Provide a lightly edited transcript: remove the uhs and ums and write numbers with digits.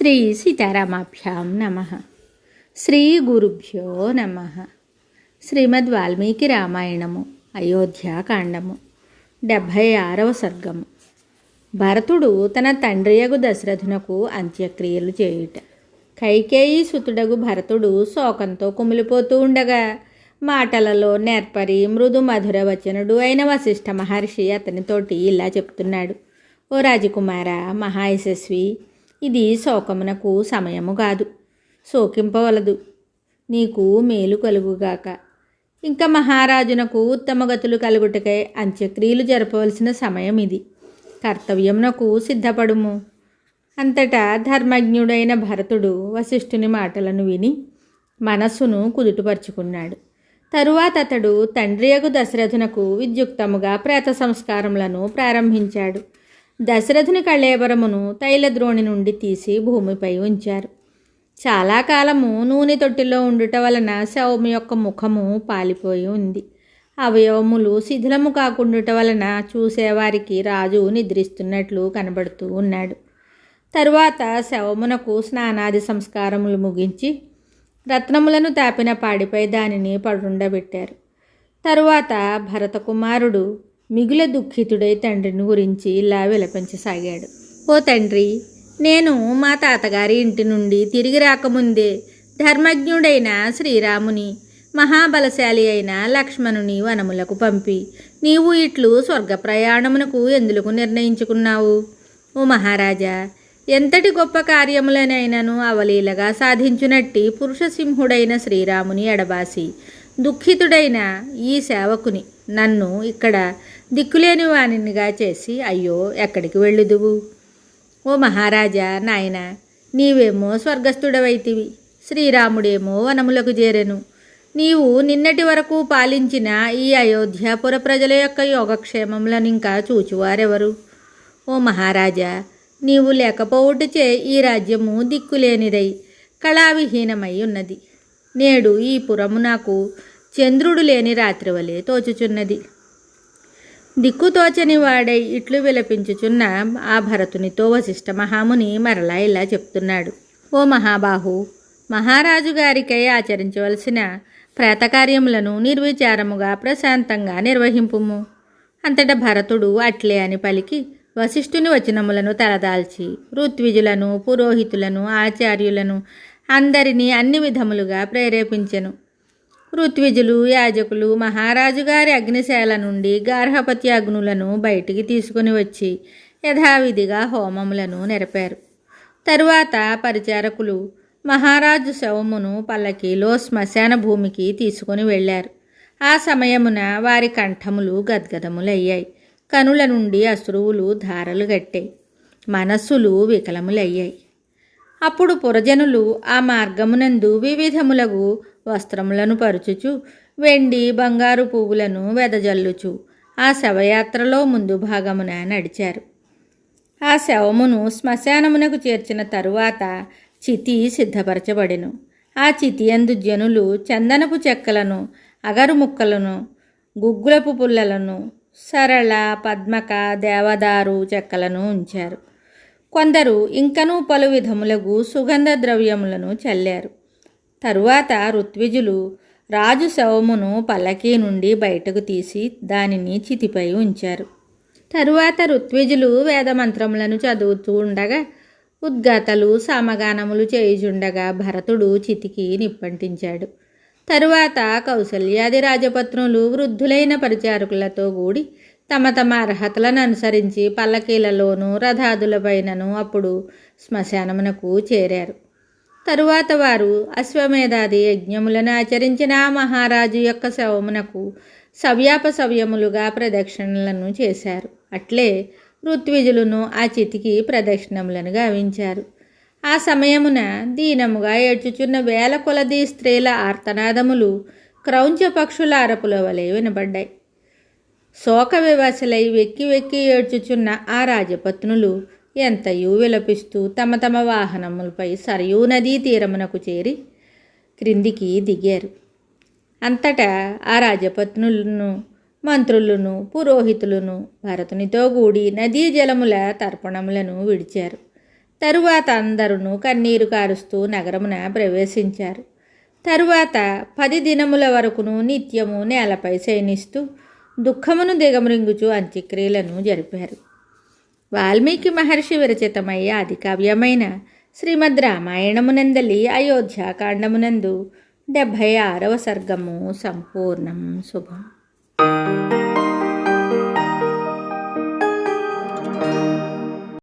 శ్రీ సీతారామాభ్యాం నమః. శ్రీ గురుభ్యో నమః. శ్రీమద్ వాల్మీకి రామాయణము అయోధ్యాకాండము 76వ సర్గము. భరతుడు తన తండ్రియగు దశరథునకు అంత్యక్రియలు చేయుట. కైకేయి సుతుడగు భరతుడు శోకంతో కుమిలిపోతూ ఉండగా మాటలలో నేర్పరి మృదు మధుర వచనుడు అయిన వశిష్ఠ మహర్షి అతనితోటి ఇలా చెప్తున్నాడు. ఓ రాజకుమార, మహాయశస్వి, ఇది శోకమునకు సమయము కాదు, శోకింపవలదు. నీకు మేలు కలుగుగాక. ఇంకా మహారాజునకు ఉత్తమగతులు కలుగుటకై అంత్యక్రియలు జరపవలసిన సమయం ఇది. కర్తవ్యమునకు సిద్ధపడుము. అంతటా ధర్మజ్ఞుడైన భరతుడు వశిష్ఠుని మాటలను విని మనస్సును కుదుటపరుచుకున్నాడు. తరువాత అతడు తండ్రియగు దశరథునకు విద్యుక్తముగా ప్రేత సంస్కారములను ప్రారంభించాడు. దశరథుని కళేబరమును తైలద్రోణి నుండి తీసి భూమిపై ఉంచారు. చాలా కాలము నూనె తొట్టిలో ఉండుట వలన శవము యొక్క ముఖము పాలిపోయి ఉంది. అవయవములు శిథిలము కాకుండుట వలన చూసేవారికి రాజు నిద్రిస్తున్నట్లు కనబడుతూ ఉన్నాడు. తరువాత శవమునకు స్నానాది సంస్కారములు ముగించి రత్నములను తాపిన పాడిపై దానిని పడుండబెట్టారు. తరువాత భరతకుమారుడు మిగుల దుఃఖితుడై తండ్రిని గురించి ఇలా విలపించసాగాడు. ఓ తండ్రి, నేను మా తాతగారి ఇంటి నుండి తిరిగి రాకముందే ధర్మజ్ఞుడైన శ్రీరాముని, మహాబలశాలి అయిన లక్ష్మణుని వనములకు పంపి నీవు ఇట్లు స్వర్గ ప్రయాణమునకు ఎందుకు నిర్ణయించుకున్నావు? ఓ మహారాజా, ఎంతటి గొప్ప కార్యములనైనను అవలీలగా సాధించునట్టి పురుషసింహుడైన శ్రీరాముని ఎడబాసి దుఃఖితుడైన ఈ సేవకుని నన్ను ఇక్కడ దిక్కులేని వానిగా చేసి అయ్యో ఎక్కడికి వెళ్ళుదువు? ఓ మహారాజా, నాయన, నీవేమో స్వర్గస్థుడవైతివి, శ్రీరాముడేమో వనములకు చేరెను. నీవు నిన్నటి వరకు పాలించిన ఈ అయోధ్యాపుర ప్రజల యొక్క యోగక్షేమములను ఇంకా చూచువారెవరు? ఓ మహారాజా, నీవు లేకపోవుటచే ఈ రాజ్యము దిక్కులేనిదై కళావిహీనమై ఉన్నది. నేడు ఈ పురము నాకు చంద్రుడు లేని రాత్రి వలె తోచుచున్నది. దిక్కుతోచని వాడై ఇట్లు విలపించుచున్న ఆ భరతునితో వశిష్ఠ మహాముని మరలా ఇలా చెప్తున్నాడు. ఓ మహాబాహు, మహారాజు గారికై ఆచరించవలసిన ప్రేతకార్యములను నిర్విచారముగా ప్రశాంతంగా నిర్వహింపుము. అంతటా భరతుడు అట్లే అని పలికి వశిష్ఠుని వచనములను తలదాల్చి ఋత్విజులను, పురోహితులను, ఆచార్యులను అందరినీ అన్ని విధములుగా ప్రేరేపించెను. ఋత్విజులు, యాజకులు మహారాజు గారి అగ్నిశాల నుండి గార్హపత్య అగ్నులను బయటికి తీసుకుని వచ్చి యథావిధిగా హోమములను నెరపారు. తరువాత పరిచారకులు మహారాజు శవమును పల్లకీలో శ్మశాన భూమికి తీసుకుని వెళ్ళారు. ఆ సమయమున వారి కంఠములు గద్గదములయ్యాయి, కనుల నుండి అశ్రువులు ధారలు గట్టాయి, మనస్సులు వికలములయ్యాయి. అప్పుడు పురజనులు ఆ మార్గమునందు వివిధములగు వస్త్రములను పరుచుచు వెండి బంగారు పువ్వులను వెదజల్లుచు ఆ శవయాత్రలో ముందు భాగమున నడిచారు. ఆ శవమును శ్మశానమునకు చేర్చిన తరువాత చితి సిద్ధపరచబడెను. ఆ చితి యందు జనులు చందనపు చెక్కలను, అగరు ముక్కలను, గుగ్గులపు పుల్లలను, సరళ, పద్మక, దేవదారు చెక్కలను ఉంచారు. కొందరు ఇంకనూ పలు విధములగు సుగంధ ద్రవ్యములను చల్లారు. తరువాత ఋత్విజులు రాజు శవమును పల్లకీ నుండి బయటకు తీసి దానిని చితిపై ఉంచారు. తరువాత ఋత్విజులు వేదమంత్రములను చదువుతూ ఉండగా, ఉద్గాతలు సామగానములు చేయుచుండగా భరతుడు చితికి నిప్పంటించాడు. తరువాత కౌసల్యాది రాజపత్నులు వృద్ధులైన పరిచారకులతో కూడి తమ తమ అర్హతలను అనుసరించి పల్లకీలలోనూ రథాదులపైనను అప్పుడు శ్మశానమునకు చేరారు. తరువాత వారు అశ్వమేధాది యజ్ఞములను ఆచరించిన ఆ మహారాజు యొక్క శవమునకు సవ్యాపసవ్యములుగా ప్రదక్షిణలను చేశారు. అట్లే ఋత్విజులను ఆ చితికి ప్రదక్షిణములను గావించారు. ఆ సమయమున దీనముగా ఏడ్చుచున్న వేల కొలది స్త్రీల ఆర్తనాదములు క్రౌంచ పక్షుల అరపుల వలె వినబడ్డాయి. శోక వివశలై వెక్కి వెక్కి ఏడ్చుచున్న ఆ రాజపత్నులు ఎంతయూ విలపిస్తూ తమ తమ వాహనములపై సరయూ నదీ తీరమునకు చేరి క్రిందికి దిగారు. అంతటా ఆ రాజపత్నులను, మంత్రులను, పురోహితులను భరతునితో కూడి నదీ జలముల తర్పణములను విడిచారు. తరువాత అందరూ కన్నీరు కారుస్తూ నగరమున ప్రవేశించారు. తరువాత 10 దినముల వరకును నిత్యము నేలపై శయనిస్తూ దుఃఖమును దిగమృంగుచు అంత్యక్రియలను జరిపారు. వాల్మీకి మహర్షి విరచితమై ఆది కావ్యమైన శ్రీమద్ రామాయణమునందలి అయోధ్యాకాండమునందు 76వ సర్గము సంపూర్ణం. శుభం.